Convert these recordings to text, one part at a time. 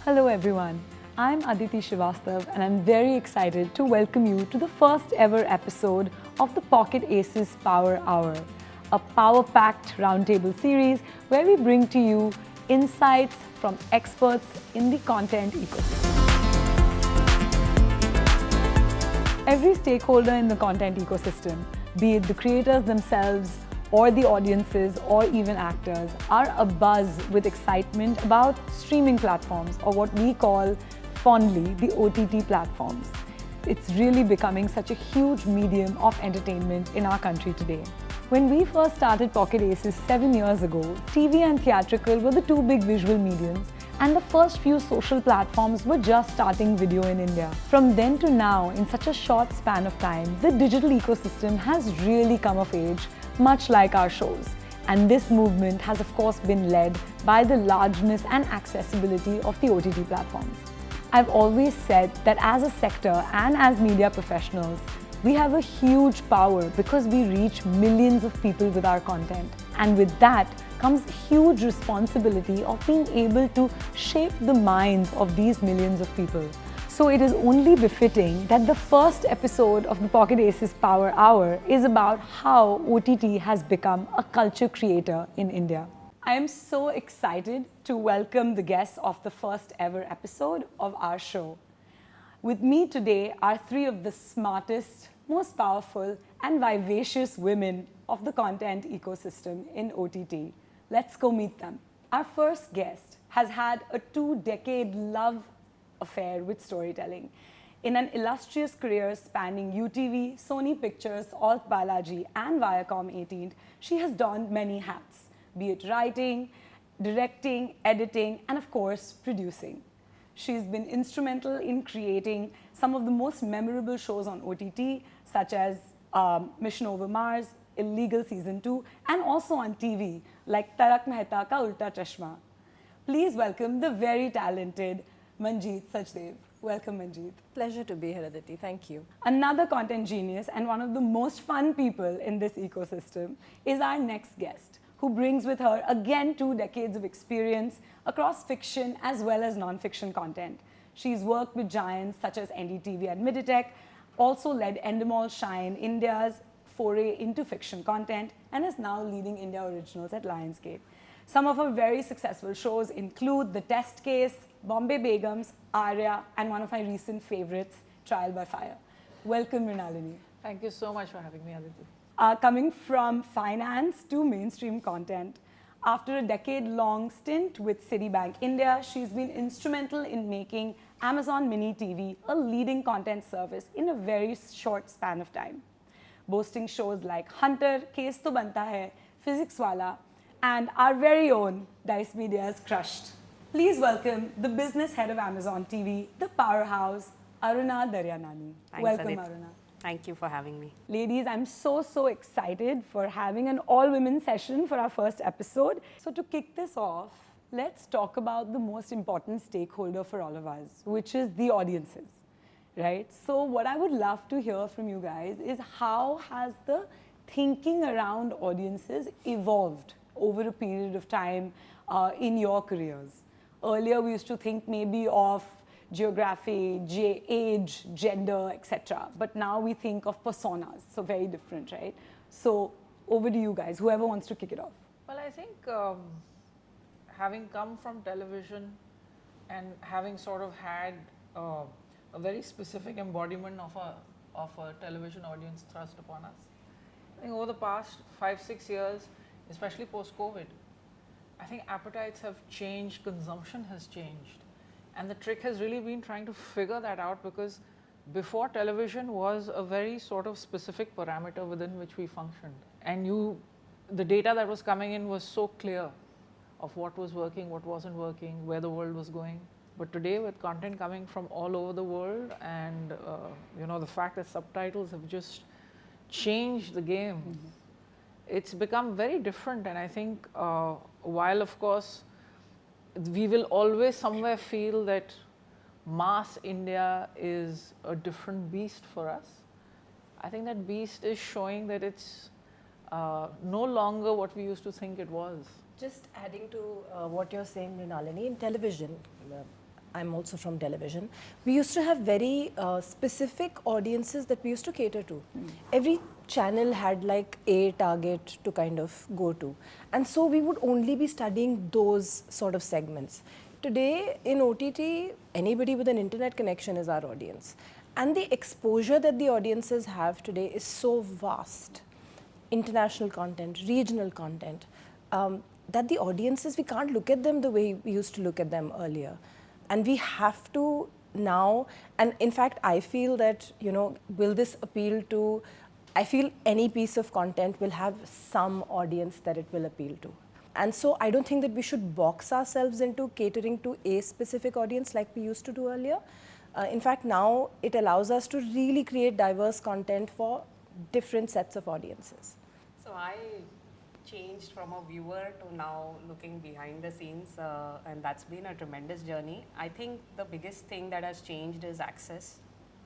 Hello everyone, I'm Aditi Srivastav and I'm very excited to welcome you to the first ever episode of the Pocket Aces Power Hour, a power-packed roundtable series where we bring to you insights from experts in the content ecosystem. Every stakeholder in the content ecosystem, be it the creators themselves, or the audiences, or even actors, are abuzz with excitement about streaming platforms, or what we call fondly the OTT platforms. It's really becoming such a huge medium of entertainment in our country today. When we first started Pocket Aces 7 years ago, TV and theatrical were the two big visual mediums, and the first few social platforms were just starting video in India. From then to now, in such a short span of time, the digital ecosystem has really come of age, much like our shows. And this movement has of course been led by the largeness and accessibility of the OTT platforms. I've always said that as a sector and as media professionals, we have a huge power because we reach millions of people with our content. And with that comes huge responsibility of being able to shape the minds of these millions of people. So it is only befitting that the first episode of the Pocket Aces Power Hour is about how OTT has become a culture creator in India. I am so excited to welcome the guests of the first ever episode of our show. With me today are three of the smartest, most powerful and vivacious women of the content ecosystem in OTT. Let's go meet them. Our first guest has had a 2-decade love affair with storytelling. In an illustrious career spanning UTV, Sony Pictures, Alt Balaji and Viacom 18, she has donned many hats, be it writing, directing, editing and of course producing. She's been instrumental in creating some of the most memorable shows on OTT such as Mission Over Mars, Illegal Season 2 and also on TV like Tarak Mehta Ka Ulta Chashma. Please welcome the very talented Manjeet Sachdev. Welcome, Manjeet. Pleasure to be here, Aditi. Thank you. Another content genius and one of the most fun people in this ecosystem is our next guest, who brings with her again 2 decades of experience across fiction as well as non-fiction content. She's worked with giants such as NDTV and Miditech, also led Endemol Shine India's foray into fiction content, and is now leading India Originals at Lionsgate. Some of her very successful shows include The Test Case, Bombay Begums, Arya, and one of my recent favorites, Trial by Fire. Welcome, Mrinalini. Thank you so much for having me, Aditi. Coming from finance to mainstream content, after a decade-long stint with Citibank India, she's been instrumental in making Amazon Mini TV a leading content service in a very short span of time, boasting shows like Hunter, Case To Banta Hai, Physics Wala, and our very own Dice Media's Crushed. Please welcome the business head of Amazon TV, the powerhouse, Aruna Daryanani. Thanks, Welcome, Aditi. Aruna. Thank you for having me. Ladies, I'm so excited for having an all-women session for our first episode. So to kick this off, let's talk about the most important stakeholder for all of us, which is the audiences, right? So what I would love to hear from you guys is how has the thinking around audiences evolved over a period of time in your careers? Earlier, we used to think maybe of geography, age, gender, etc. But now we think of personas, so very different, right? So over to you guys, whoever wants to kick it off. Well, I think having come from television and having sort of had a very specific embodiment of a television audience thrust upon us, I think over the past 5-6 years, especially post-COVID, I think appetites have changed, consumption has changed. And the trick has really been trying to figure that out, because before, television was a very sort of specific parameter within which we functioned. And the data that was coming in was so clear of what was working, what wasn't working, where the world was going. But today, with content coming from all over the world and the fact that subtitles have just changed the game, it's become very different. And I think while of course we will always somewhere feel that mass India is a different beast for us, I think that beast is showing that it's no longer what we used to think it was. Just adding to what you're saying, Mrinalini, in television, I'm also from television, we used to have very specific audiences that we used to cater to. Every channel had like a target to kind of go to. And so we would only be studying those sort of segments. Today in OTT, anybody with an internet connection is our audience. And the exposure that the audiences have today is so vast. International content, regional content, that the audiences, we can't look at them the way we used to look at them earlier. And we have to now, and in fact, I feel that, will this appeal to, I feel any piece of content will have some audience that it will appeal to. And so I don't think that we should box ourselves into catering to a specific audience like we used to do earlier. In fact, now it allows us to really create diverse content for different sets of audiences. So I changed from a viewer to now looking behind the scenes, and that's been a tremendous journey. I think the biggest thing that has changed is access.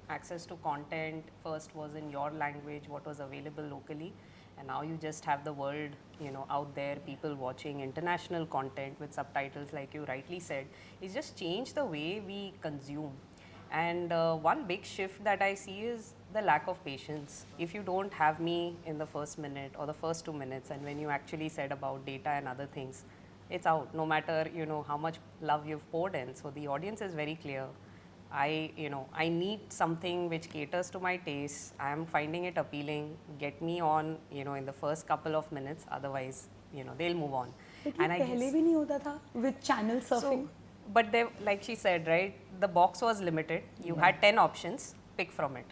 Access to content first was in your language, what was available locally, and now you just have the world, out there, people watching international content with subtitles, like you rightly said. It's just changed the way we consume. And one big shift that I see is the lack of patience. If you don't have me in the first minute or the first 2 minutes, and when you actually said about data and other things, it's out, no matter, how much love you've poured in. So the audience is very clear. I need something which caters to my taste. I am finding it appealing. Get me on, in the first couple of minutes. Otherwise, they'll move on. And I guess bhi nahi hota tha with channel surfing. So, but they, like she said, right, the box was limited. You had 10 options, pick from it,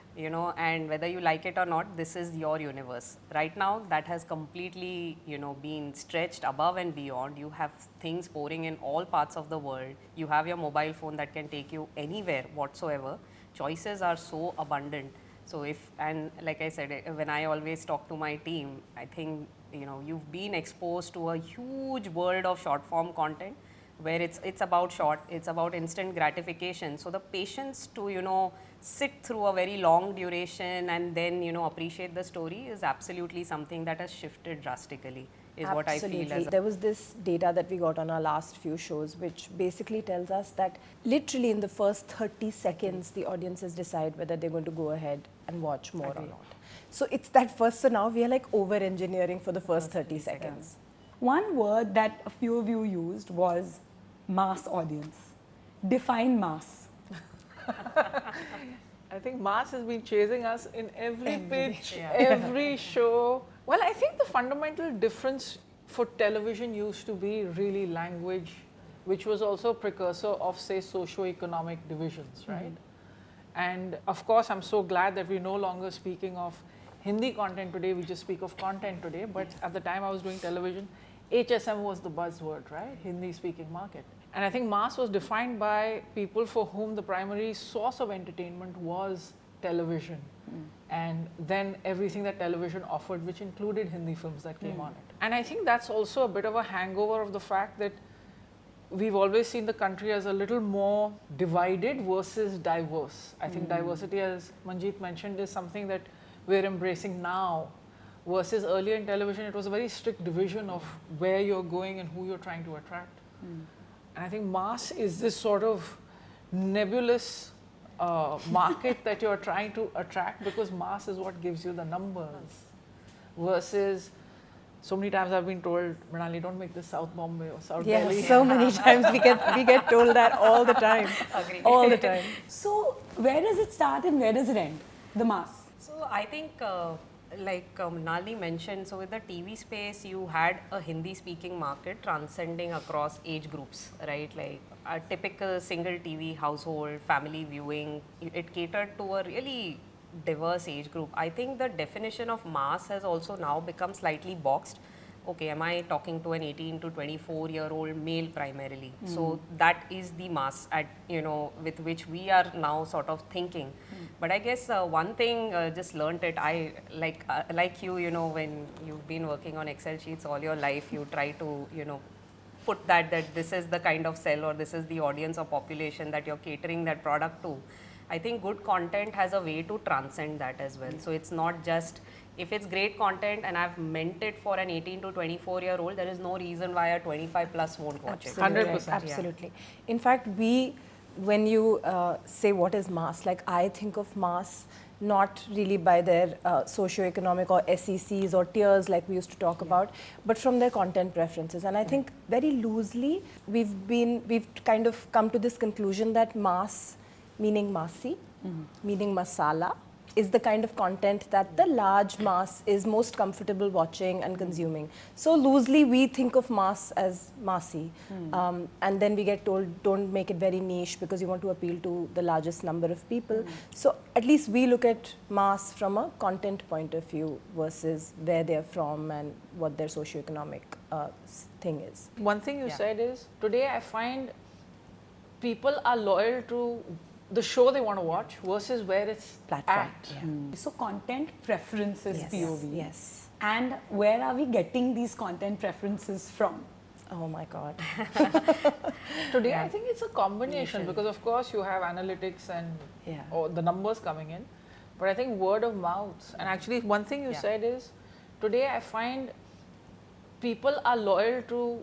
and whether you like it or not, this is your universe. Right now, that has completely, been stretched above and beyond. You have things pouring in all parts of the world. You have your mobile phone that can take you anywhere whatsoever. Choices are so abundant. So and like I said, when I always talk to my team, I think, you've been exposed to a huge world of short form content, where it's about short, it's about instant gratification. So the patience to, sit through a very long duration and then, appreciate the story is absolutely something that has shifted drastically, is what I feel. There was this data that we got on our last few shows, which basically tells us that literally in the first 30 seconds, the audiences decide whether they're going to go ahead and watch more or not. So it's that first, so now we are like over-engineering for the first 30 seconds. One word that a few of you used was mass audience. Define mass. I think mass has been chasing us in every pitch, every show. Well, I think the fundamental difference for television used to be really language, which was also a precursor of, say, socio-economic divisions, right? And of course, I'm so glad that we're no longer speaking of Hindi content today, we just speak of content today. But at the time I was doing television, HSM was the buzzword, right? Hindi speaking market. And I think mass was defined by people for whom the primary source of entertainment was television. And then everything that television offered, which included Hindi films that came on it. And I think that's also a bit of a hangover of the fact that we've always seen the country as a little more divided versus diverse. I think diversity, as Manjeet mentioned, is something that we're embracing now, versus earlier in television, it was a very strict division of where you're going and who you're trying to attract. And I think mass is this sort of nebulous market that you're trying to attract, because mass is what gives you the numbers, versus so many times I've been told, Mrinali, don't make this South Bombay or South Delhi. So many times we get told that all the time. Agree. All the time. So where does it start and where does it end, the mass? So I think, like Mrinali mentioned, so with the TV space, you had a Hindi-speaking market transcending across age groups, right? Like a typical single TV household, family viewing, it catered to a really diverse age group. I think the definition of mass has also now become slightly boxed. Okay, am I talking to an 18 to 24-year-old male primarily? So that is the mass at, with which we are now sort of thinking. But I guess one thing, just learned it, I like you, when you've been working on Excel sheets all your life, you try to, put that this is the kind of cell or this is the audience or population that you're catering that product to. I think good content has a way to transcend that as well. So it's not just, if it's great content and I've meant it for an 18 to 24-year-old, there is no reason why a 25 plus won't watch it. 100%. Absolutely. In fact, we when you say what is mass, like I think of mass not really by their socio-economic or SECs or tiers like we used to talk about, but from their content preferences. And I think very loosely we've kind of come to this conclusion that mass, meaning masi, meaning masala, is the kind of content that the large mass is most comfortable watching and consuming. So loosely we think of mass as massy, and then we get told don't make it very niche because you want to appeal to the largest number of people. So at least we look at mass from a content point of view versus where they're from and what their socioeconomic thing is. One thing you said is, today I find people are loyal to the show they want to watch versus where it's Platform. at. So content preferences Yes. POV. Yes. And where are we getting these content preferences from? Oh my God. Today I think it's a combination because of course you have analytics and or the numbers coming in, but I think word of mouth, and actually one thing you said is, today I find people are loyal to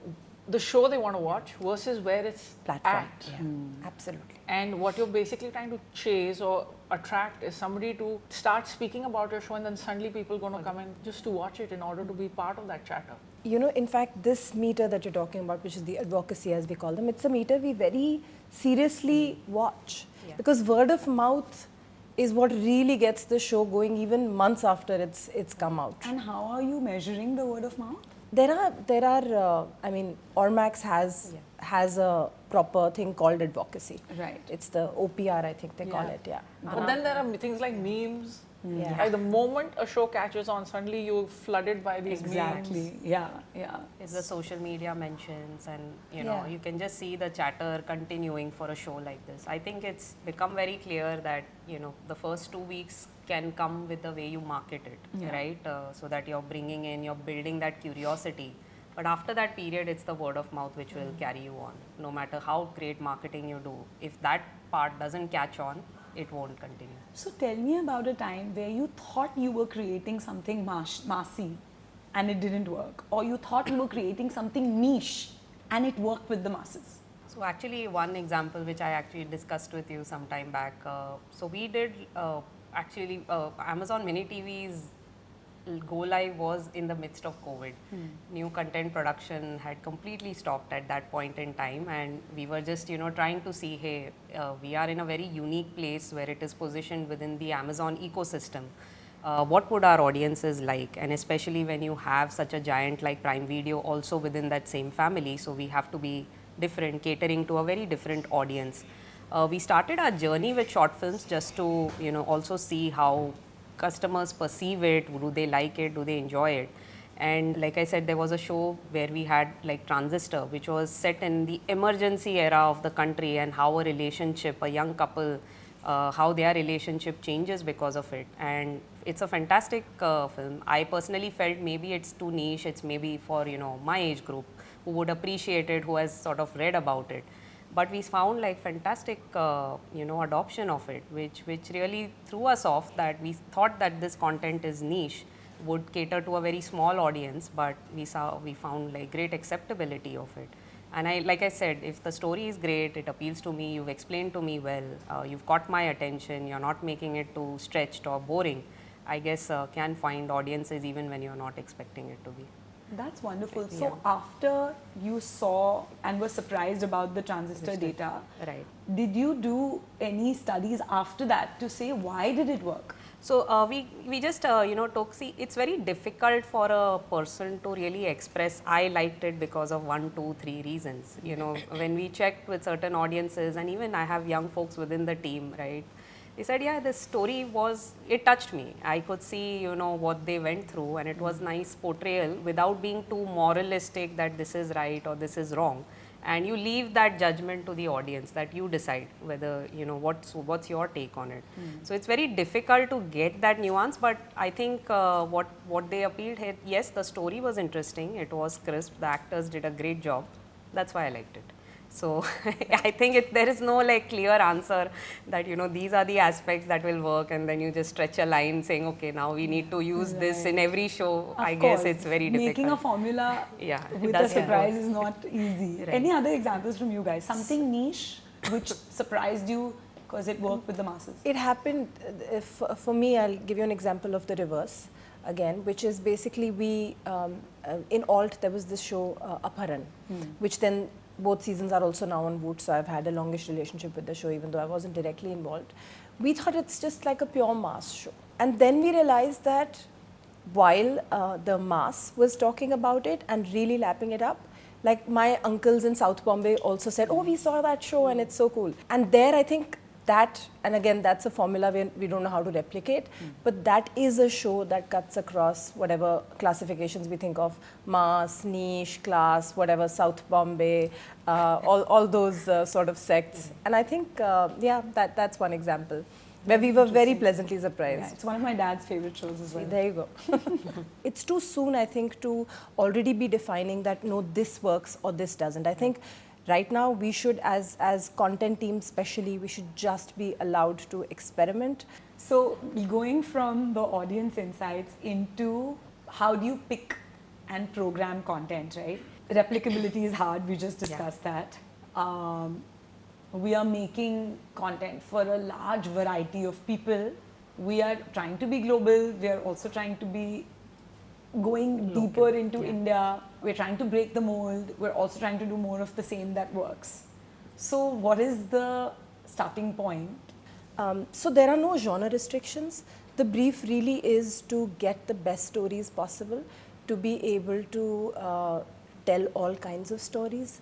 the show they want to watch versus where it's Platform. at. Absolutely. And what you're basically trying to chase or attract is somebody to start speaking about your show, and then suddenly people going to come in just to watch it in order to be part of that chatter. You know, in fact, this meter that you're talking about, which is the advocacy as we call them, it's a meter we very seriously watch because word of mouth is what really gets the show going even months after it's come out. And how are you measuring the word of mouth? There are. I mean, Ormax has a proper thing called advocacy. Right. It's the OPR, I think they call it. Yeah. But then there are things like memes. Yeah. Like the moment a show catches on, suddenly you're flooded by these memes. Exactly. Yeah. It's the social media mentions, and you know, you can just see the chatter continuing for a show like this. I think it's become very clear that, you know, the first 2 weeks can come with the way you market it, right? So that you're bringing in, you're building that curiosity. But after that period, it's the word of mouth which will carry you on. No matter how great marketing you do, if that part doesn't catch on, it won't continue. So tell me about a time where you thought you were creating something massy and it didn't work, or you thought you were creating something niche and it worked with the masses. So actually one example which I actually discussed with you some time back, so we did Amazon Mini TV's go live was in the midst of COVID. New content production had completely stopped at that point in time, and we were just, you know, trying to see, hey, we are in a very unique place where it is positioned within the Amazon ecosystem. What would our audiences like? And especially when you have such a giant like Prime Video also within that same family, so we have to be different, catering to a very different audience. We started our journey with short films just to, you know, also see how customers perceive it, do they like it, do they enjoy it. And like I said, there was a show where we had like Transistor, which was set in the emergency era of the country, and how a relationship, a young couple, how their relationship changes because of it. And it's a fantastic film. I personally felt maybe it's too niche, it's maybe for, you know, my age group who would appreciate it, who has sort of read about it. But we found like fantastic, you know, adoption of it, which really threw us off, that we thought that this content is niche, would cater to a very small audience, but we found like great acceptability of it. And like I said, if the story is great, it appeals to me, you've explained to me well, you've caught my attention, you're not making it too stretched or boring, I guess can find audiences even when you're not expecting it to be. That's wonderful. So after you saw and were surprised about the transistor data, right, did you do any studies after that to say why did it work? So we just you know, see, it's very difficult for a person to really express I liked it because of 1, 2, 3 reasons. You know, when we checked with certain audiences, and even I have young folks within the team, right? They said, yeah, this story it touched me. I could see, you know, what they went through, and it was nice portrayal without being too moralistic that this is right or this is wrong. And you leave that judgment to the audience, that you decide whether, you know, what's your take on it. So it's very difficult to get that nuance, but I think what they appealed here, yes, the story was interesting, it was crisp, the actors did a great job. That's why I liked it. So I think there is no like clear answer that, you know, these are the aspects that will work, and then you just stretch a line saying, okay, now we need to use this in every show. I guess it's very difficult. Making a formula with a surprise is not easy. Any other examples from you guys? Something niche which surprised you because it worked with the masses? It happened, for me, I'll give you an example of the reverse again, which is basically in Alt there was this show Apharan, which then both seasons are also now on Voot, so I've had a longish relationship with the show even though I wasn't directly involved. We thought it's just like a pure mass show. And then we realized that while the mass was talking about it and really lapping it up, like my uncles in South Bombay also said, oh, we saw that show and it's so cool. And there I think that, and again, that's a formula we don't know how to replicate, but that is a show that cuts across whatever classifications we think of, mass, niche, class, whatever, South Bombay, all those sort of sects. And I think, yeah, that's one example where we were very pleasantly surprised. Yeah, it's one of my dad's favorite shows as well. See, there you go. It's too soon, I think, to already be defining that, no, this works or this doesn't. I think right now we should, as content teams especially, we should just be allowed to experiment. So going from the audience insights into how do you pick and program content, right? Replicability is hard, we just discussed that. We are making content for a large variety of people. We are trying to be global. We are also trying to be going deeper into India. We're trying to break the mold. We're also trying to do more of the same that works. So what is the starting point? So there are no genre restrictions. The brief really is to get the best stories possible, to be able to tell all kinds of stories.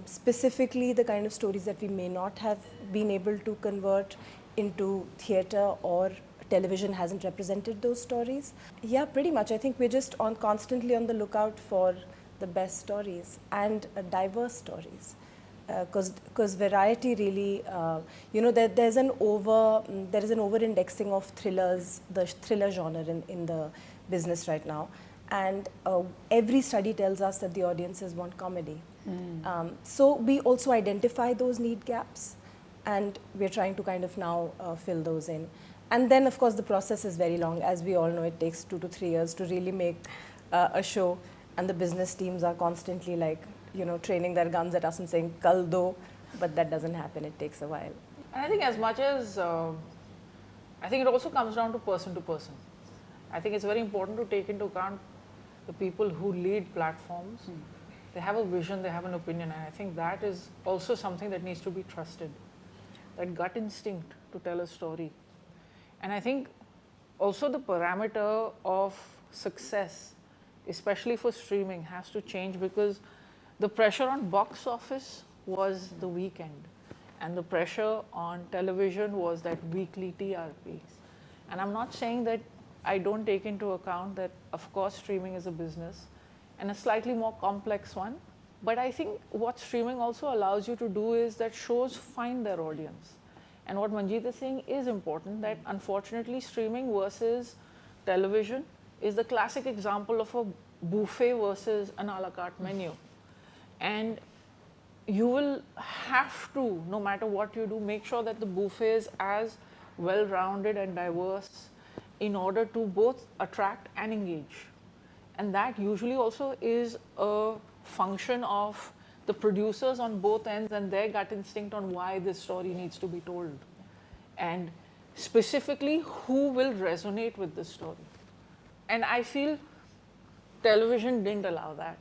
Specifically the kind of stories that we may not have been able to convert into theatre or television hasn't represented those stories. Yeah, pretty much. I think we're just constantly on the lookout for the best stories and diverse stories. Because variety really, there is an over-indexing of thrillers, the thriller genre in the business right now. And every study tells us that the audiences want comedy. So we also identify those need gaps, and we're trying to kind of now fill those in. And then, of course, the process is very long. As we all know, it takes 2 to 3 years to really make a show, and the business teams are constantly like, training their guns at us and saying, kal do, but that doesn't happen. It takes a while. And I think as much as, I think it also comes down to person. I think it's very important to take into account the people who lead platforms. They have a vision, they have an opinion, and I think that is also something that needs to be trusted. That gut instinct to tell a story. And I think also the parameter of success, especially for streaming, has to change, because the pressure on box office was the weekend, and the pressure on television was that weekly TRPs. And I'm not saying that I don't take into account that, of course, streaming is a business and a slightly more complex one. But I think what streaming also allows you to do is that shows find their audience. And what Manjeet is saying is important, that unfortunately streaming versus television is the classic example of a buffet versus an a la carte menu. And you will have to, no matter what you do, make sure that the buffet is as well-rounded and diverse in order to both attract and engage. And that usually also is a function of the producers on both ends and their gut instinct on why this story needs to be told. And specifically, who will resonate with this story. And I feel television didn't allow that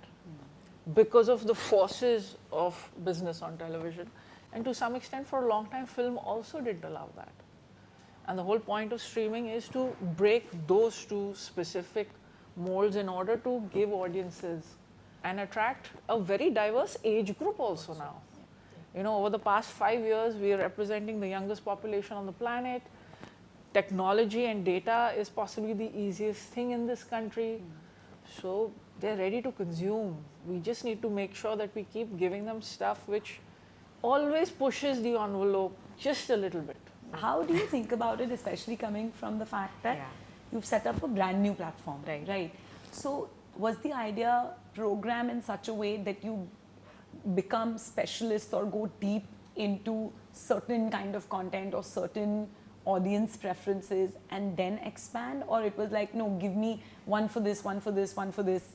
because of the forces of business on television. And to some extent, for a long time, film also didn't allow that. And the whole point of streaming is to break those two specific molds in order to give audiences and attract a very diverse age group also now. Over the past 5 years, we are representing the youngest population on the planet. Technology and data is possibly the easiest thing in this country. So they're ready to consume. We just need to make sure that we keep giving them stuff which always pushes the envelope just a little bit. How do you think about it, especially coming from the fact that you've set up a brand new platform, right? So was the idea program in such a way that you become specialists or go deep into certain kind of content or certain audience preferences and then expand? Or it was like, no, give me one for this, one for this, one for this,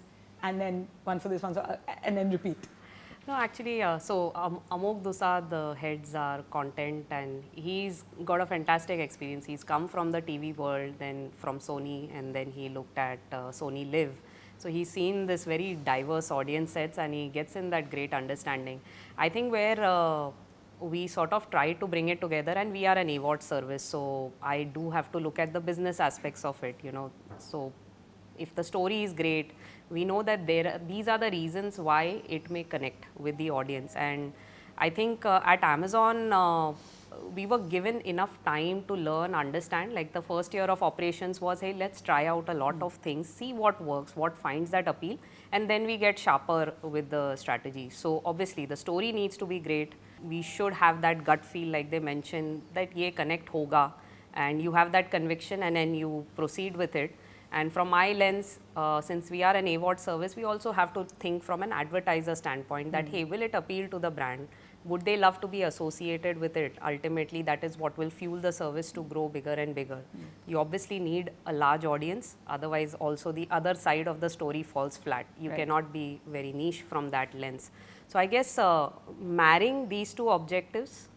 and then one for this, one for, and then repeat? No, actually, Amok Dusad heads our content, and he's got a fantastic experience. He's come from the TV world, then from Sony, and then he looked at Sony Live. So he's seen this very diverse audience sets, and he gets in that great understanding. I think where we sort of try to bring it together, and we are an AVOD service, so I do have to look at the business aspects of it, you know. So if the story is great, we know that these are the reasons why it may connect with the audience. And I think at Amazon, we were given enough time to learn, understand. Like the first year of operations was, hey, let's try out a lot of things, see what works, what finds that appeal, and then we get sharper with the strategy. So obviously the story needs to be great. We should have that gut feel, like they mentioned, that ye connect hoga, and you have that conviction, and then you proceed with it. And from my lens, since we are an AVOD service, we also have to think from an advertiser standpoint that, hey, will it appeal to the brand? Would they love to be associated with it? Ultimately, that is what will fuel the service to grow bigger and bigger. You obviously need a large audience, otherwise also the other side of the story falls flat. You cannot be very niche from that lens. So I guess marrying these two objectives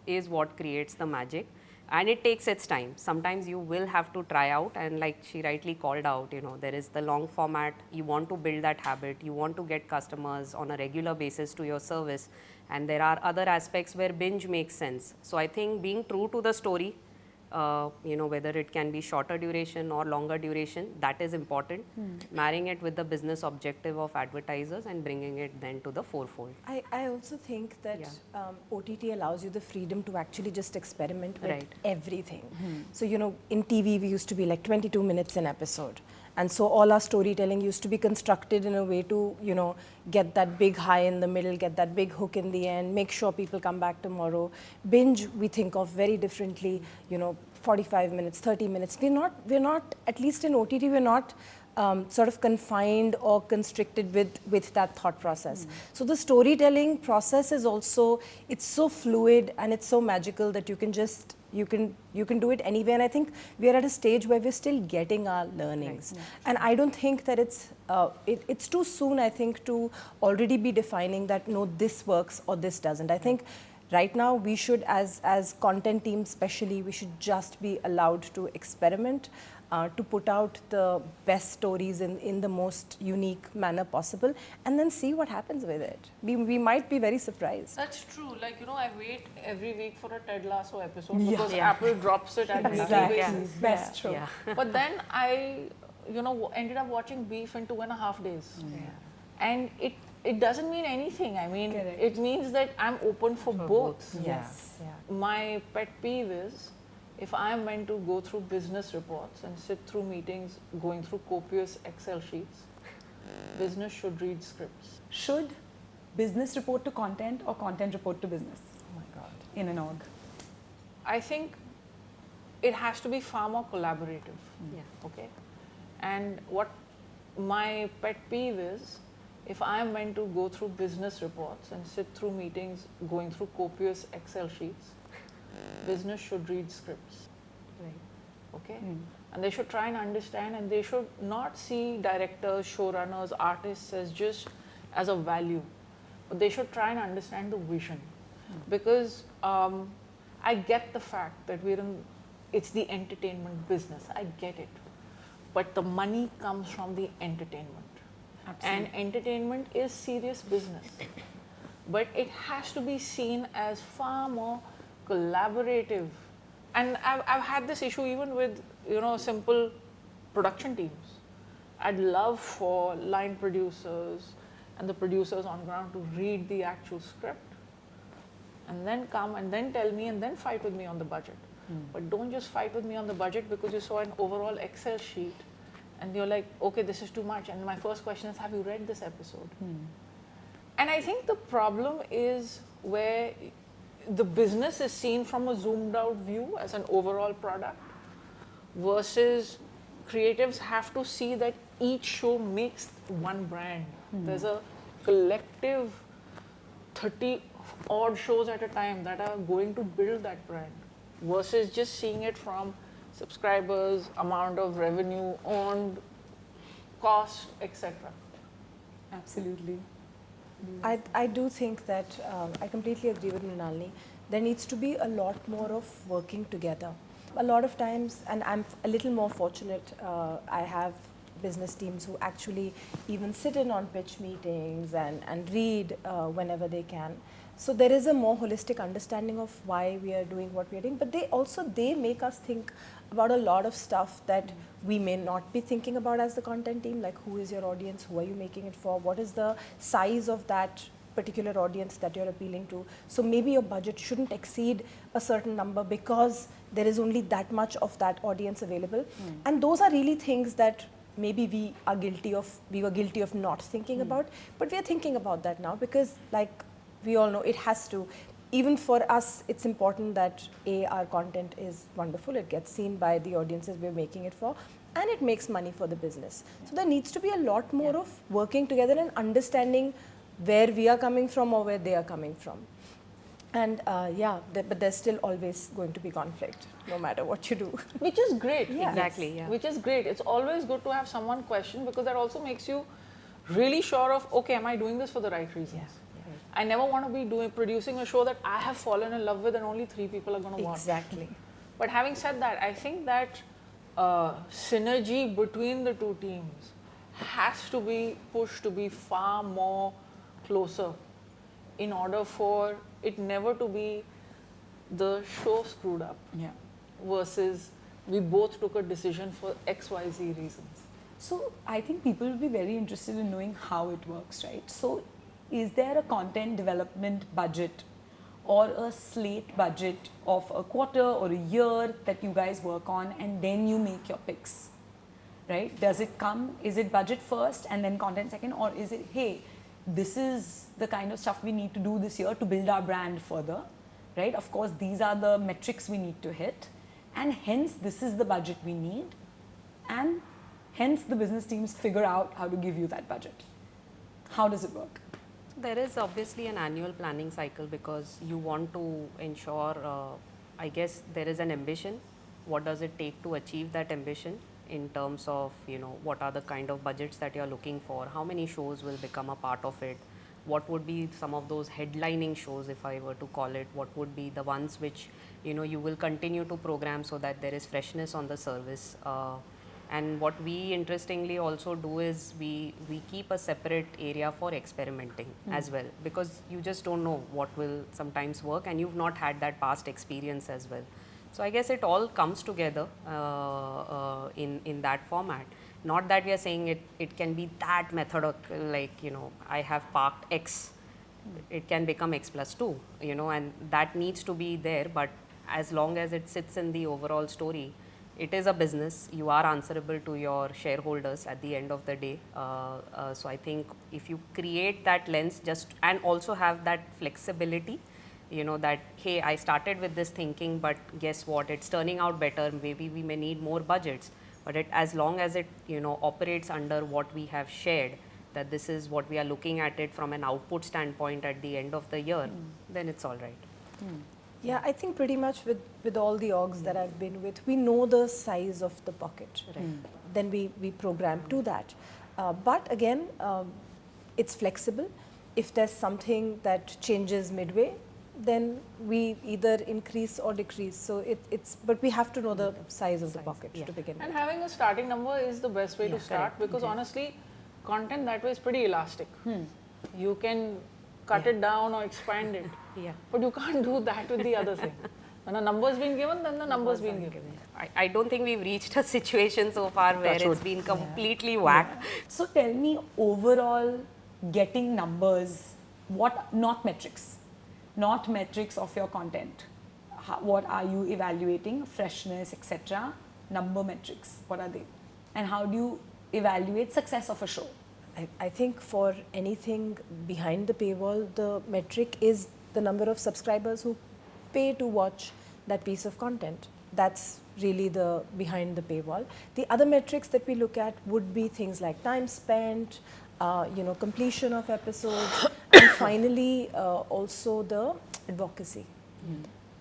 is what creates the magic. And it takes its time. Sometimes you will have to try out, and like she rightly called out, you know, there is the long format. You want to build that habit. You want to get customers on a regular basis to your service. And there are other aspects where binge makes sense. So I think being true to the story, you know, whether it can be shorter duration or longer duration, that is important. Marrying it with the business objective of advertisers and bringing it then to the forefront. I also think that OTT allows you the freedom to actually just experiment with everything. So, you know, in TV, we used to be like 22 minutes an episode. And so all our storytelling used to be constructed in a way to, you know, get that big high in the middle, get that big hook in the end, make sure people come back tomorrow. Binge, we think of very differently, you know, 45 minutes, 30 minutes. We're not, at least in OTT, we're not sort of confined or constricted with that thought process. So the storytelling process is also, it's so fluid and it's so magical that you can just, you can do it anywhere. And I think we are at a stage where we're still getting our learnings. And I don't think that it's too soon, I think, to already be defining that, no, this works or this doesn't. I think right now we should, as content teams especially, we should just be allowed to experiment, to put out the best stories in the most unique manner possible, and then see what happens with it. We might be very surprised. That's true. Like, you know, I wait every week for a Ted Lasso episode because Apple drops it at weekly basis. Best show. But then I, you know, ended up watching Beef in 2.5 days. And it doesn't mean anything. I mean, it means that I'm open for both. Yes. My pet peeve is, if I am meant to go through business reports and sit through meetings going through copious Excel sheets, business should read scripts. Should business report to content or content report to business? Oh my God. In an org? I think it has to be far more collaborative. Okay. And what my pet peeve is, if I am meant to go through business reports and sit through meetings going through copious Excel sheets, business should read scripts. Okay. And they should try and understand, and they should not see directors, showrunners, artists as a value, but they should try and understand the vision. Because I get the fact that it's the entertainment business. I get it. But the money comes from the entertainment. Absolutely. And entertainment is serious business. But it has to be seen as far more collaborative. And I've had this issue even with, you know, simple production teams. I'd love for line producers and the producers on ground to read the actual script and then come and then tell me and then fight with me on the budget. But don't just fight with me on the budget because you saw an overall Excel sheet and you're like, okay, this is too much. And my first question is, have you read this episode? And I think the problem is where the business is seen from a zoomed out view as an overall product versus creatives have to see that each show makes one brand. There's a collective 30 odd shows at a time that are going to build that brand versus just seeing it from subscribers, amount of revenue, earned, cost, etc. Absolutely. I do think that I completely agree with Mrinalini. There needs to be a lot more of working together. A lot of times, and I'm a little more fortunate, I have business teams who actually even sit in on pitch meetings and read whenever they can. So there is a more holistic understanding of why we are doing what we are doing, but they make us think about a lot of stuff that we may not be thinking about as the content team, like who is your audience, who are you making it for, what is the size of that particular audience that you're appealing to. So maybe your budget shouldn't exceed a certain number because there is only that much of that audience available. And those are really things that maybe we were guilty of not thinking about, but we are thinking about that now because, like we all know, it has to. Even for us, it's important that our content is wonderful, it gets seen by the audiences we're making it for, and it makes money for the business. So there needs to be a lot more of working together and understanding where we are coming from or where they are coming from. And but there's still always going to be conflict, no matter what you do. Which is great. Exactly, yeah. Which is great. It's always good to have someone question, because that also makes you really sure of, okay, am I doing this for the right reasons? I never want to be producing a show that I have fallen in love with and only 3 people are going to watch. Exactly. But having said that, I think that synergy between the two teams has to be pushed to be far more closer in order for it never to be the show screwed up versus we both took a decision for XYZ reasons. So I think people will be very interested in knowing how it works, right? So is there a content development budget or a slate budget of a quarter or a year that you guys work on and then you make your picks, right? Does it come, is it budget first and then content second, or is it, hey, this is the kind of stuff we need to do this year to build our brand further, right? Of course, these are the metrics we need to hit, and hence this is the budget we need, and hence the business teams figure out how to give you that budget. How does it work? There is obviously an annual planning cycle because you want to ensure, I guess there is an ambition. What does it take to achieve that ambition in terms of, what are the kind of budgets that you're looking for? How many shows will become a part of it? What would be some of those headlining shows, if I were to call it? What would be the ones which, you will continue to program so that there is freshness on the service? And what we interestingly also do is we keep a separate area for experimenting as well, because you just don't know what will sometimes work and you've not had that past experience as well. So I guess it all comes together in that format. Not that we are saying it can be that method, like, I have parked X, it can become X plus 2, and that needs to be there, but as long as it sits in the overall story, it is a business. You are answerable to your shareholders at the end of the day. So I think if you create that lens and also have that flexibility, that, hey, I started with this thinking, but guess what, it's turning out better. Maybe we may need more budgets, but as long as it, operates under what we have shared, that this is what we are looking at it from an output standpoint at the end of the year, then it's all right. Yeah, I think pretty much with all the orgs that I've been with, we know the size of the pocket. Right. Then we program to that. But again, it's flexible. If there's something that changes midway, then we either increase or decrease. So but we have to know the size of the pocket to begin with. And having a starting number is the best way to start, because honestly, content that way is pretty elastic. You can cut it down or expand it. But you can't do that with the other thing. When a number's been given, then the number's been given. I don't think we've reached a situation so far where it's been completely whack. So tell me, overall, getting numbers, not metrics of your content. What are you evaluating? Freshness, etc. Number metrics, what are they? And how do you evaluate success of a show? I think for anything behind the paywall, the metric is the number of subscribers who pay to watch that piece of content. That's really the behind the paywall. The other metrics that we look at would be things like time spent, completion of episodes, and finally also the advocacy.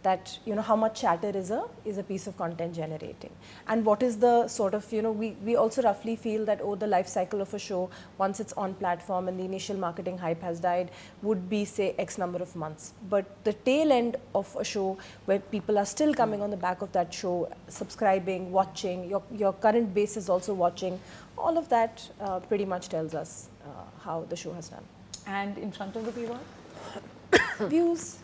that how much chatter is a piece of content generating, and what is the sort of we also roughly feel that the life cycle of a show once it's on platform and the initial marketing hype has died would be say X number of months, but the tail end of a show where people are still coming on the back of that show, subscribing, watching, your current base is also watching, all of that pretty much tells us how the show has done. And in front of the paywall? Views.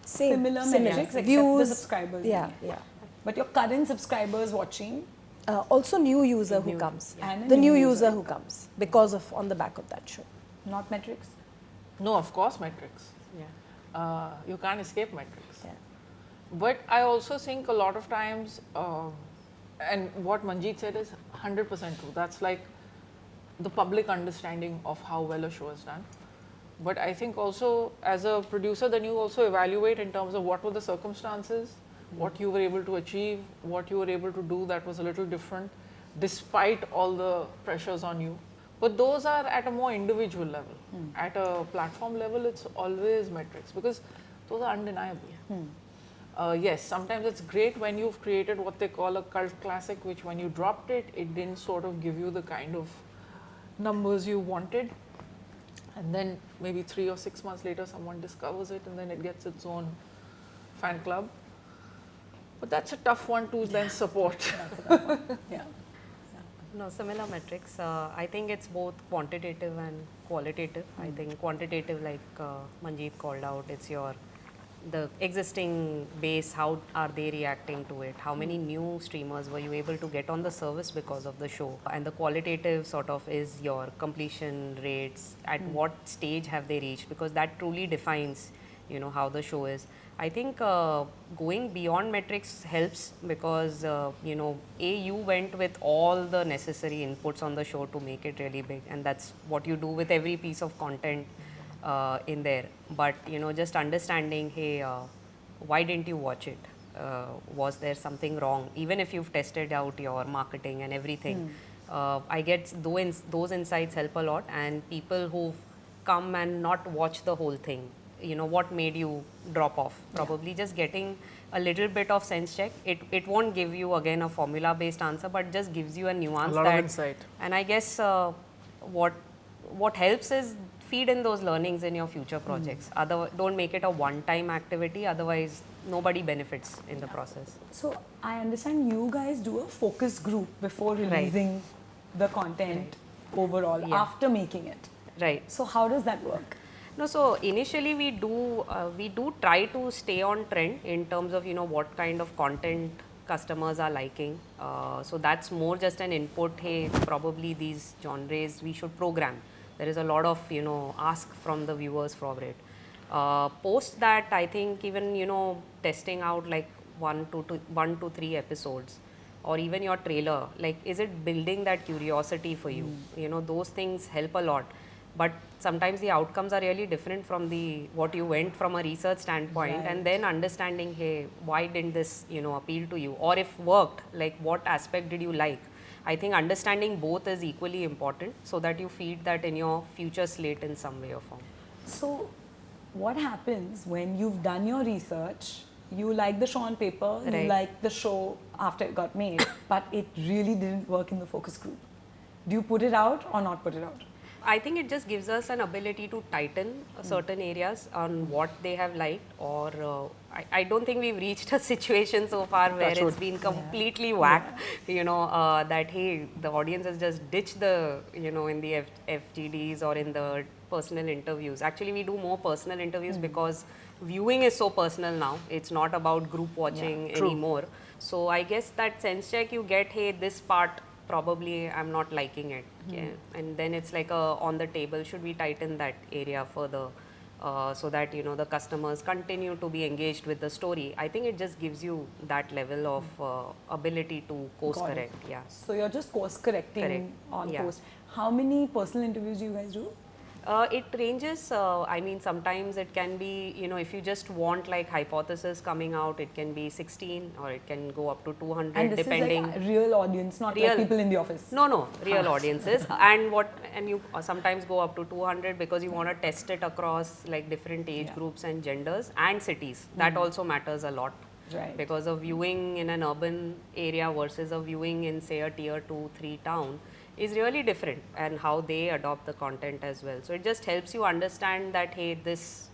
Similar metrics, except views, the subscribers. Yeah. But your current subscribers watching? Also new user who comes. And the new user who comes because of on the back of that show. Not metrics? No, of course metrics. Yeah. You can't escape metrics. Yeah. But I also think a lot of times, and what Manjeet said is 100% true. That's like the public understanding of how well a show is done. But I think also as a producer, then you also evaluate in terms of what were the circumstances, what you were able to achieve, what you were able to do that was a little different, despite all the pressures on you. But those are at a more individual level. At a platform level, it's always metrics because those are undeniable. Yes, sometimes it's great when you've created what they call a cult classic, which when you dropped it, it didn't sort of give you the kind of numbers you wanted. And then maybe 3 or 6 months later, someone discovers it and then it gets its own fan club. But that's a tough one to then support. That's a tough one. Yeah. No, similar metrics. I think it's both quantitative and qualitative. I think quantitative, like Manjeet called out, it's the existing base, how are they reacting to it? How many new streamers were you able to get on the service because of the show? And the qualitative sort of is your completion rates, at what stage have they reached? Because that truly defines, how the show is. I think going beyond metrics helps because, you went with all the necessary inputs on the show to make it really big. And that's what you do with every piece of content in there. But, just understanding, hey, why didn't you watch it? Was there something wrong? Even if you've tested out your marketing and everything, I get those insights help a lot. And people who've come and not watch the whole thing, what made you drop off? Probably just getting a little bit of sense check. It won't give you again a formula based answer, but just gives you a nuance. A lot of insight. And I guess what helps is feed in those learnings in your future projects. Don't make it a one-time activity, otherwise nobody benefits in the process. So I understand you guys do a focus group before releasing the content overall, after making it. Right. So how does that work? No, so initially we do try to stay on trend in terms of what kind of content customers are liking. So that's more just an input. Hey, probably these genres we should program. There is a lot of ask from the viewers for it. Post that, I think even testing out like 1 to 3 episodes, or even your trailer. Like, is it building that curiosity for you? Those things help a lot. But sometimes the outcomes are really different from what you went from a research standpoint, and then understanding, hey, why didn't this appeal to you, or if worked, like what aspect did you like? I think understanding both is equally important so that you feed that in your future slate in some way or form. So what happens when you've done your research, you like the show on paper, you like the show after it got made, but it really didn't work in the focus group? Do you put it out or not put it out? I think it just gives us an ability to tighten certain areas on what they have liked, or I don't think we've reached a situation so far where it's been completely whacked, that hey, the audience has just ditched the, in the FGDs or in the personal interviews. Actually, we do more personal interviews because viewing is so personal now. It's not about group watching anymore. So I guess that sense check you get, hey, this part probably I'm not liking it. And then it's like on the table, should we tighten that area further so that the customers continue to be engaged with the story. I think it just gives you that level of ability to course correct. So you're just course correcting on post. How many personal interviews do you guys do? It ranges, I mean, sometimes it can be, you know, if you just want like hypothesis coming out, it can be 16 or it can go up to 200 And this depending. is like a real audience, not like people in the office. No, real audiences. And you sometimes go up to 200 because you want to test it across like different age groups and genders and cities. That also matters a lot. Right. Because of viewing in an urban area versus a viewing in say a tier 2, 3 town is really different, and how they adopt the content as well. So it just helps you understand that, hey, this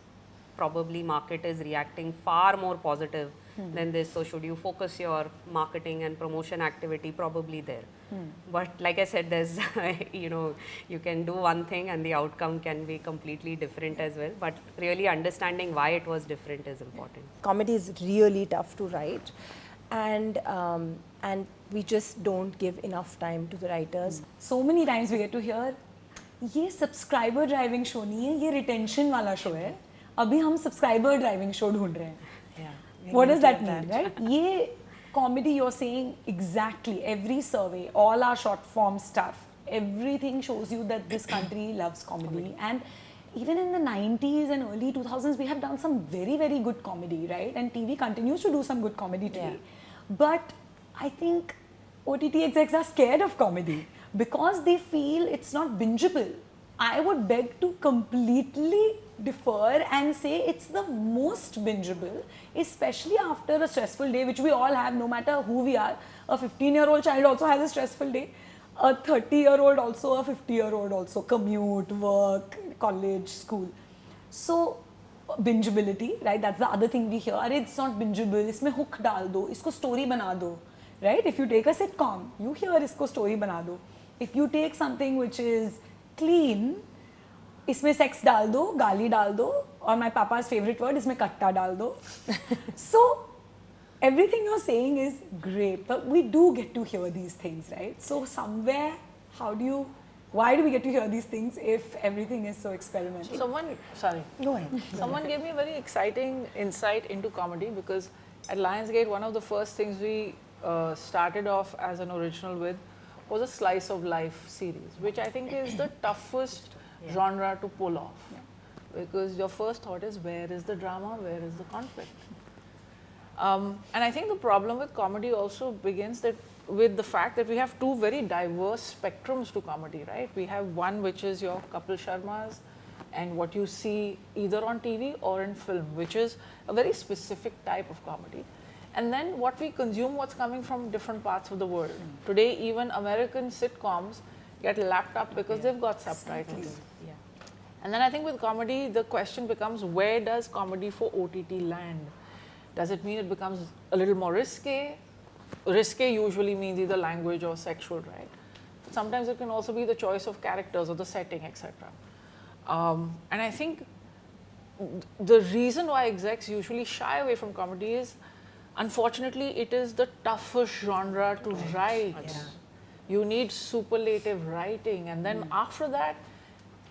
probably market is reacting far more positive than this, so should you focus your marketing and promotion activity probably there. But like I said, there's you know, you can do one thing and the outcome can be completely different as well, but really understanding why it was different is important. Comedy is really tough to write, and we just don't give enough time to the writers. So many times we get to hear, ये subscriber driving show नहीं है, ये retention वाला show है. अभी हम subscriber driving show ढूंढ रहे हैं. What does that mean, right? ये comedy, you're saying exactly, every survey, all our short form stuff, everything shows you that this country loves comedy. And even in the 90s and early 2000s, we have done some very, very good comedy, right? And TV continues to do some good comedy today. But I think OTT execs are scared of comedy because they feel it's not bingeable. I would beg to completely defer and say it's the most bingeable, especially after a stressful day, which we all have, no matter who we are. A 15-year-old child also has a stressful day. A 30-year-old also, a 50-year-old also, commute, work, college, school. So bingeability, right? That's the other thing we hear. It's not bingeable, इसमें hook डाल दो, इसको story बना दो, right? If you take a sitcom, you hear इसको story बना दो. If you take something which is clean, इसमें sex डाल दो, गाली डाल दो, और my papa's favorite word, इसमें कट्टा डाल दो. So everything you're saying is great, but we do get to hear these things, right? So somewhere, why do we get to hear these things if everything is so experimental? Go ahead. Someone gave me a very exciting insight into comedy, because at Lionsgate, one of the first things we started off as an original with was a slice of life series, which I think is the toughest genre to pull off. Because your first thought is, where is the drama, where is the conflict? And I think the problem with comedy also begins with the fact that we have two very diverse spectrums to comedy, right? We have one which is your Kapil Sharmas and what you see either on TV or in film, which is a very specific type of comedy. And then what we consume, what's coming from different parts of the world. Today, even American sitcoms get lapped up because they've got subtitles. And then I think with comedy, the question becomes, where does comedy for OTT land? Does it mean it becomes a little more risque? Risque usually means either language or sexual, right? But sometimes it can also be the choice of characters or the setting, etc. And I think the reason why execs usually shy away from comedy is, unfortunately, it is the toughest genre to write. You need superlative writing, and then after that,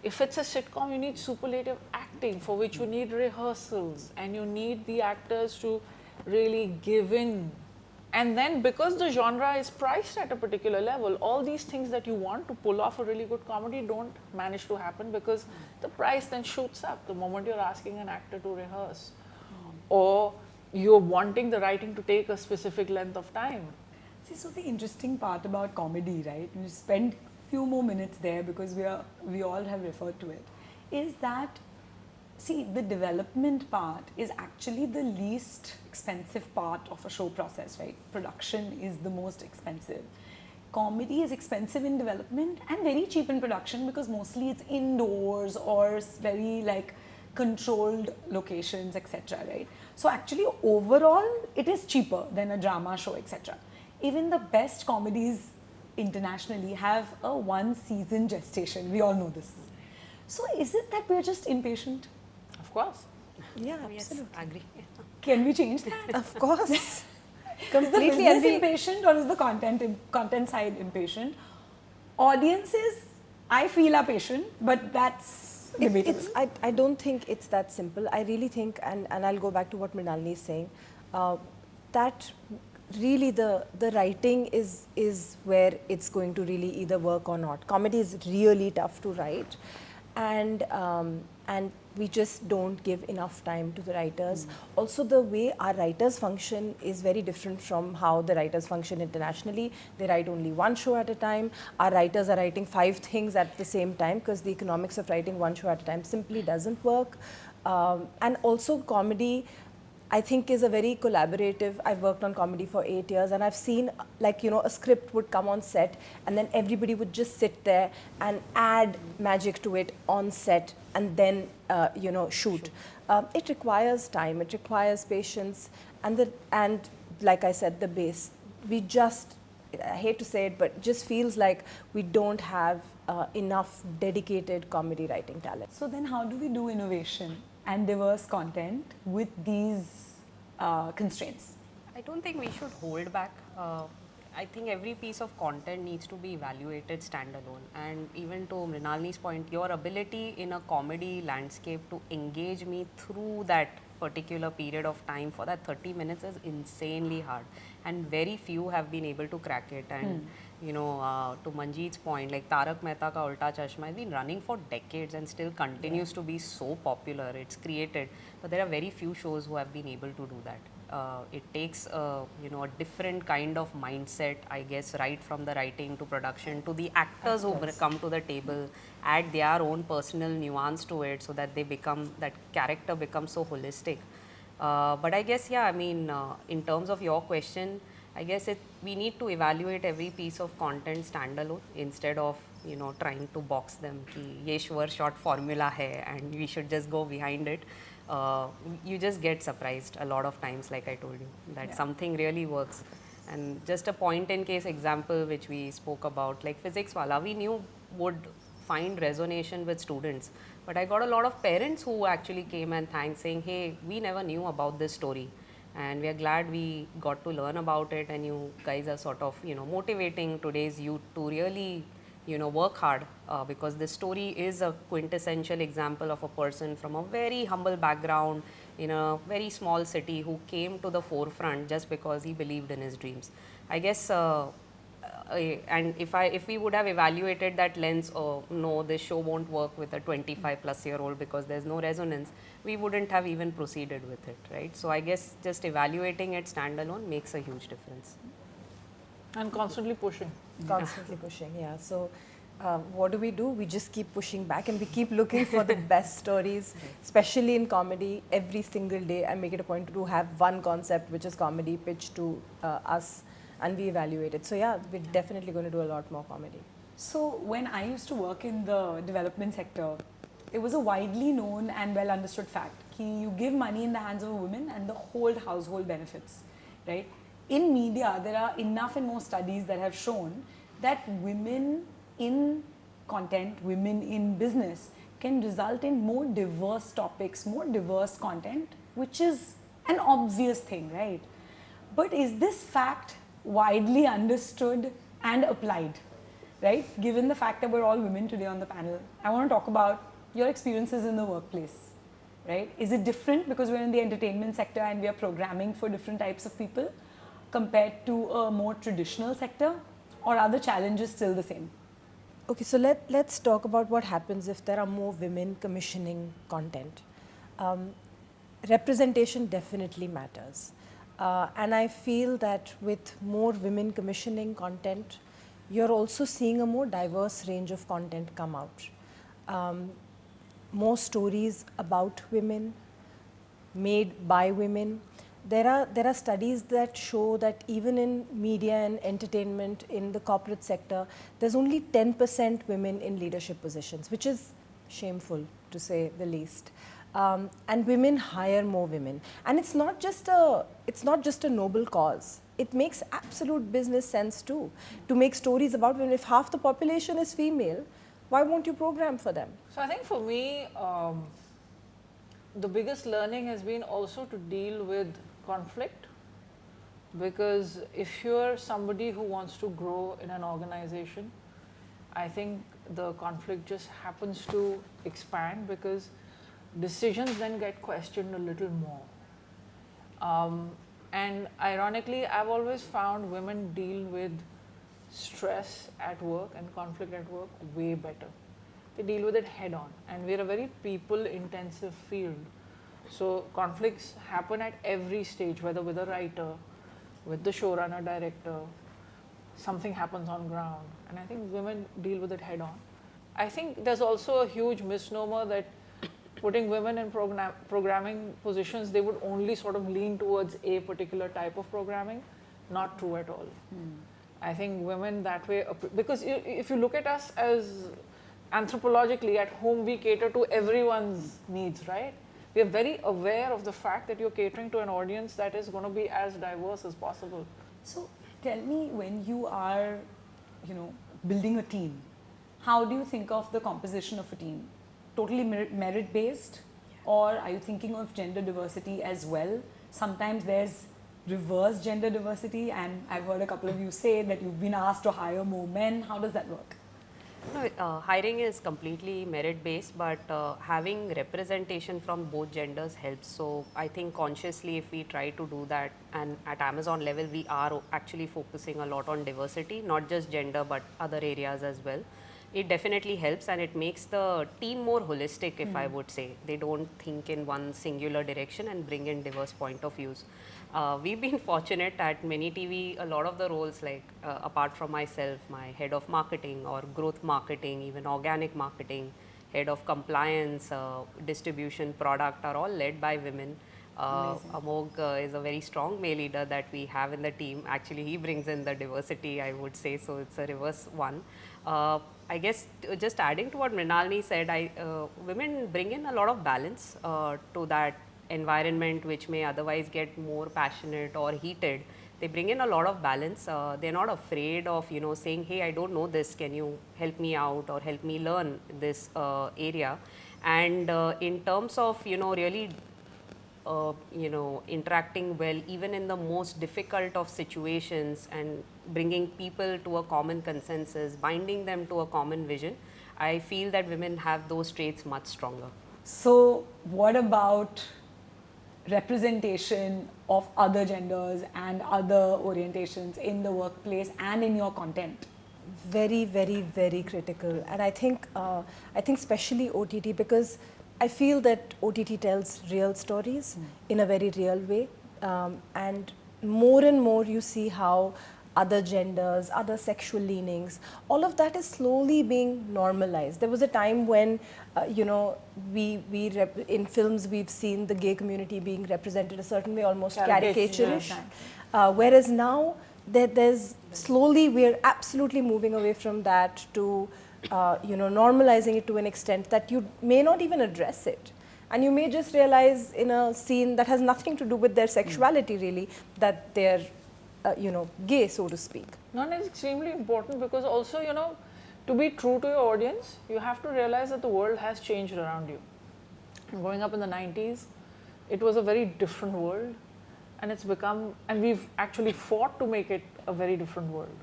if it's a sitcom, you need superlative acting, for which you need rehearsals and you need the actors to really give in. And then because the genre is priced at a particular level, all these things that you want to pull off a really good comedy don't manage to happen, because the price then shoots up the moment you're asking an actor to rehearse, or you're wanting the writing to take a specific length of time. See, so the interesting part about comedy, right, and you spend few more minutes there because we all have referred to it, is that, see, the development part is actually the least expensive part of a show process, right? Production is the most expensive. Comedy is expensive in development and very cheap in production, because mostly it's indoors or very like controlled locations, etc., right? So actually overall it is cheaper than a drama show, etc. Even the best comedies internationally have a 1-season gestation. We all know this. So is it that we're just impatient? Of course. Yeah, Yes, absolutely. agree. Can we change that? Of course. Is the Completely. business impatient, or is the content side impatient? Audiences, I feel, are patient, but that's debatable. I don't think it's that simple. I really think, and I'll go back to what Mrinalini is saying, that really the writing is where it's going to really either work or not. Comedy is really tough to write, and we just don't give enough time to the writers. Also, the way our writers function is very different from how the writers function internationally. They write only one show at a time. Our writers are writing 5 things at the same time because the economics of writing one show at a time simply doesn't work. And also comedy, I think, is a very collaborative. I've worked on comedy for 8 years, and I've seen, like, you know, a script would come on set and then everybody would just sit there and add magic to it on set and then you know, shoot. It requires time, it requires patience, and like I said, the base. We just, I hate to say it, but just feels like we don't have enough dedicated comedy writing talent. So then how do we do innovation and diverse content with these constraints? I don't think we should hold back. I think every piece of content needs to be evaluated standalone. And even to Mrinalini's point, your ability in a comedy landscape to engage me through that particular period of time for that 30 minutes is insanely hard. And very few have been able to crack it. And you know, to Manjeet's point, like Tarak Mehta Ka Ulta Chashma has been running for decades and still continues to be so popular. It's created, but there are very few shows who have been able to do that. It takes you know, a different kind of mindset, I guess, right from the writing to production to the actors who come to the table, add their own personal nuance to it so that they become, that character becomes so holistic. But I guess, yeah, I mean, in terms of your question, I guess we need to evaluate every piece of content standalone instead of, you know, trying to box them ki ye sure short formula hai and we should just go behind it. You just get surprised a lot of times, like I told you, that something really works. And just a point in case example which we spoke about, like physics wala, we knew would find resonation with students, but I got a lot of parents who actually came and thanked, saying, hey, we never knew about this story and we are glad we got to learn about it, and you guys are sort of, you know, motivating today's youth to really, you know, work hard, because this story is a quintessential example of a person from a very humble background in a very small city who came to the forefront just because he believed in his dreams. I guess, and if we would have evaluated that lens, oh no, this show won't work with a 25+-year-old because there's no resonance, we wouldn't have even proceeded with it, right? So I guess just evaluating it standalone makes a huge difference. And constantly pushing. Constantly pushing, yeah. So what do? We just keep pushing back and we keep looking for the best stories, especially in comedy. Every single day I make it a point to have one concept which is comedy pitched to us, and we evaluate it. So yeah, we're definitely going to do a lot more comedy. So when I used to work in the development sector, it was a widely known and well understood fact that you give money in the hands of a woman and the whole household benefits, right? In media, there are enough and more studies that have shown that women in content, women in business can result in more diverse topics, more diverse content, which is an obvious thing, right? But is this fact widely understood and applied, right? Given the fact that we're all women today on the panel, I want to talk about your experiences in the workplace, right? Is it different because we're in the entertainment sector and we are programming for different types of people compared to a more traditional sector, or are the challenges still the same? Okay, so let's talk about what happens if there are more women commissioning content. Representation definitely matters. And I feel that with more women commissioning content, you're also seeing a more diverse range of content come out. More stories about women, made by women. There are studies that show that even in media and entertainment, in the corporate sector, there's only 10% women in leadership positions, which is shameful to say the least. And women hire more women, and it's not just a noble cause. It makes absolute business sense too, to make stories about women. If half the population is female, why won't you program for them? So I think for me, the biggest learning has been also to deal with conflict, because if you're somebody who wants to grow in an organization, I think the conflict just happens to expand because decisions then get questioned a little more. And ironically, I've always found women deal with stress at work and conflict at work way better. they deal with it head on, and we're a very people intensive field. So conflicts happen at every stage, whether with a writer, with the showrunner, director, something happens on ground, and I think women deal with it head on. I think there's also a huge misnomer that putting women in programming positions, they would only sort of lean towards a particular type of programming. Not true at all. I think women that way, because if you look at us as anthropologically, at home we cater to everyone's needs, right? We are very aware of the fact that you're catering to an audience that is going to be as diverse as possible. So tell me, when you are, building a team, how do you think of the composition of a team? Totally merit based, or are you thinking of gender diversity as well? Sometimes there's reverse gender diversity, and I've heard a couple of you say that you've been asked to hire more men. How does that work? No, hiring is completely merit based, but having representation from both genders helps. So I think consciously, if we try to do that, and at Amazon level, we are actually focusing a lot on diversity, not just gender, but other areas as well. It definitely helps, and it makes the team more holistic, if I would say. They don't think in one singular direction and bring in diverse point of views. We've been fortunate at Many TV, a lot of the roles, like apart from myself, my head of marketing or growth marketing, even organic marketing, head of compliance, distribution, product, are all led by women. Amog is a very strong male leader that we have in the team. Actually, he brings in the diversity, I would say, so it's a reverse one. I guess just adding to what Mrinalini said, women bring in a lot of balance to that environment which may otherwise get more passionate or heated. They bring in a lot of balance. They're not afraid of saying, hey, I don't know this, can you help me out or help me learn this area. And in terms of really interacting well, even in the most difficult of situations, and bringing people to a common consensus, binding them to a common vision, I feel that women have those traits much stronger. So what about representation of other genders and other orientations in the workplace and in your content? Very, very, very critical. And I think especially OTT, because I feel that OTT tells real stories in a very real way, and more you see how other genders, other sexual leanings, all of that is slowly being normalized. There was a time when, in films we've seen the gay community being represented a certain way, almost caricaturish. Whereas now, there's slowly, we're absolutely moving away from that to, normalizing it to an extent that you may not even address it. And you may just realize in a scene that has nothing to do with their sexuality really, that they're gay, so to speak. No, it's extremely important, because also, to be true to your audience, you have to realize that the world has changed around you. Growing up in the 90s, it was a very different world, and it's become, and we've actually fought to make it a very different world.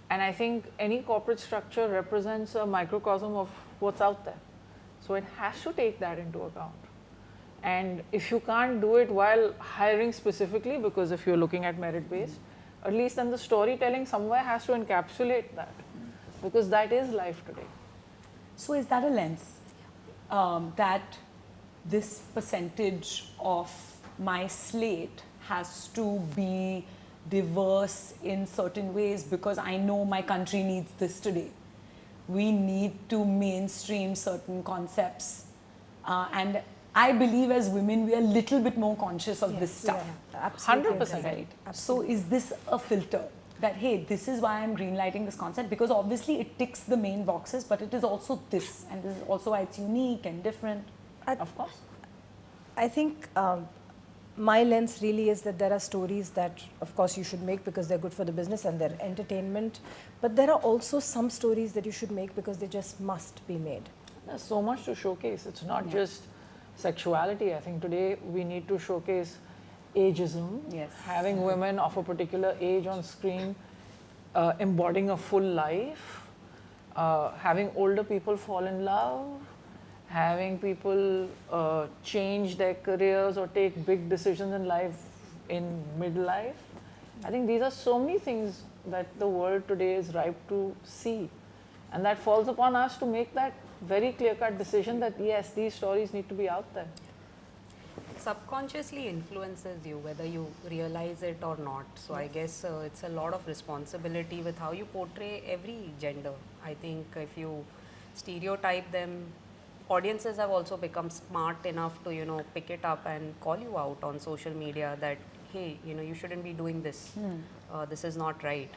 And I think any corporate structure represents a microcosm of what's out there. So it has to take that into account. And if you can't do it while hiring specifically, because if you're looking at merit based, at least then the storytelling somewhere has to encapsulate that, because that is life today. So is that a lens that this percentage of my slate has to be diverse in certain ways because I know my country needs this today? We need to mainstream certain concepts, and I believe as women we are a little bit more conscious of this stuff. Yeah, absolutely. 100%. Right. Absolutely. So is this a filter that, hey, this is why I'm greenlighting this concept, because obviously it ticks the main boxes, but it is also this, and this is also why it's unique and different? Of course. I think my lens really is that there are stories that, of course, you should make because they're good for the business and they're entertainment. But there are also some stories that you should make because they just must be made. There's so much to showcase. It's not just sexuality. I think today we need to showcase ageism. Yes. Having women of a particular age on screen, embodying a full life, having older people fall in love, having people change their careers or take big decisions in life in midlife. I think these are so many things that the world today is ripe to see, and that falls upon us to make that very clear-cut decision that yes, these stories need to be out there. Subconsciously influences you whether you realize it or not. So I guess it's a lot of responsibility with how you portray every gender. I think if you stereotype them, audiences have also become smart enough to pick it up and call you out on social media that hey, you shouldn't be doing this. This is not right.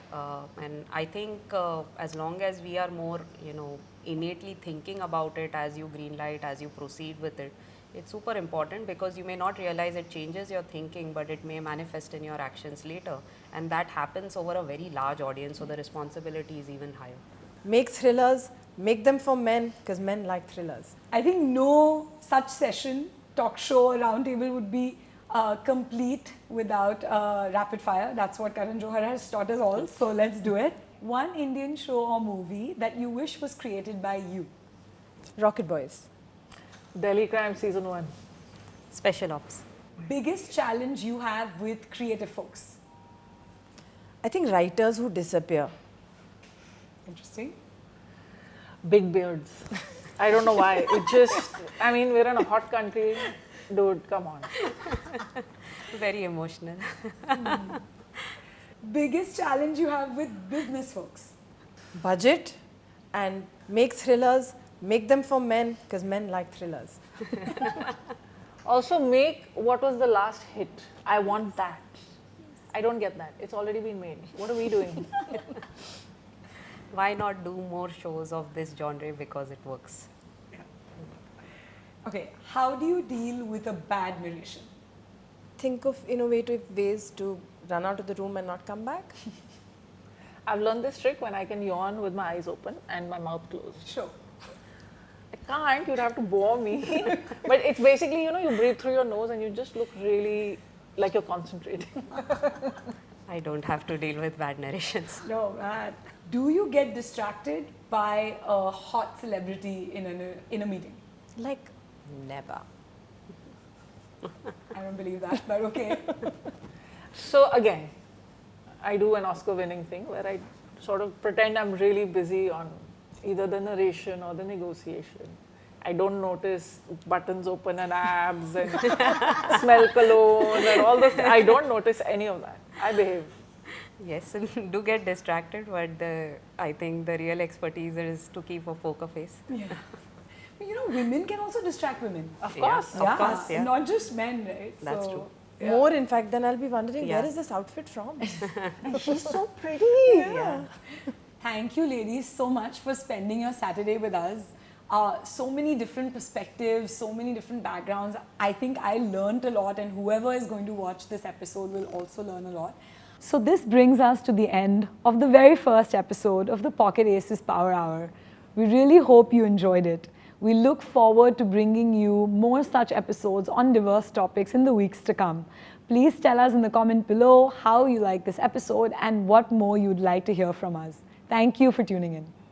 And I think as long as we are more innately thinking about it as you greenlight, as you proceed with it, it's super important because you may not realize it changes your thinking, but it may manifest in your actions later. And that happens over a very large audience, so the responsibility is even higher. Make thrillers, make them for men, because men like thrillers. I think no such session, talk show, or roundtable would be complete without rapid fire. That's what Karan Johar has taught us all, so let's do it. One Indian show or movie that you wish was created by you. Rocket Boys. Delhi Crime Season 1. Special Ops. Biggest challenge you have with creative folks? I think writers who disappear. Interesting. Big beards. I don't know why. It just, I mean, we're in a hot country. Dude, come on. Very emotional. Biggest challenge you have with business folks? Budget and make thrillers, make them for men, because men like thrillers. Also make what was the last hit. I want that. I don't get that. It's already been made. What are we doing? Why not do more shows of this genre because it works? Okay, how do you deal with a bad narration? Think of innovative ways to run out of the room and not come back. I've learned this trick when I can yawn with my eyes open and my mouth closed. Sure. I can't, you'd have to bore me. But it's basically, you breathe through your nose and you just look really like you're concentrating. I don't have to deal with bad narrations. No, man. Do you get distracted by a hot celebrity in a meeting? Like, never. I don't believe that, but okay. So again, I do an Oscar-winning thing where I sort of pretend I'm really busy on either the narration or the negotiation. I don't notice buttons open and abs and smell cologne and all those things. I don't notice any of that. I behave. Yes, and do get distracted, but I think the real expertise is to keep a poker face. Yeah. Women can also distract women. Of course. Of course, yeah. Not just men, right? That's true. Yeah. More, in fact, then I'll be wondering, Yeah. where is this outfit from? She's so pretty. Yeah. Thank you, ladies, so much for spending your Saturday with us. So many different perspectives, so many different backgrounds. I think I learned a lot, and whoever is going to watch this episode will also learn a lot. So this brings us to the end of the very first episode of the Pocket Aces Power Hour. We really hope you enjoyed it. We look forward to bringing you more such episodes on diverse topics in the weeks to come. Please tell us in the comment below how you like this episode and what more you'd like to hear from us. Thank you for tuning in.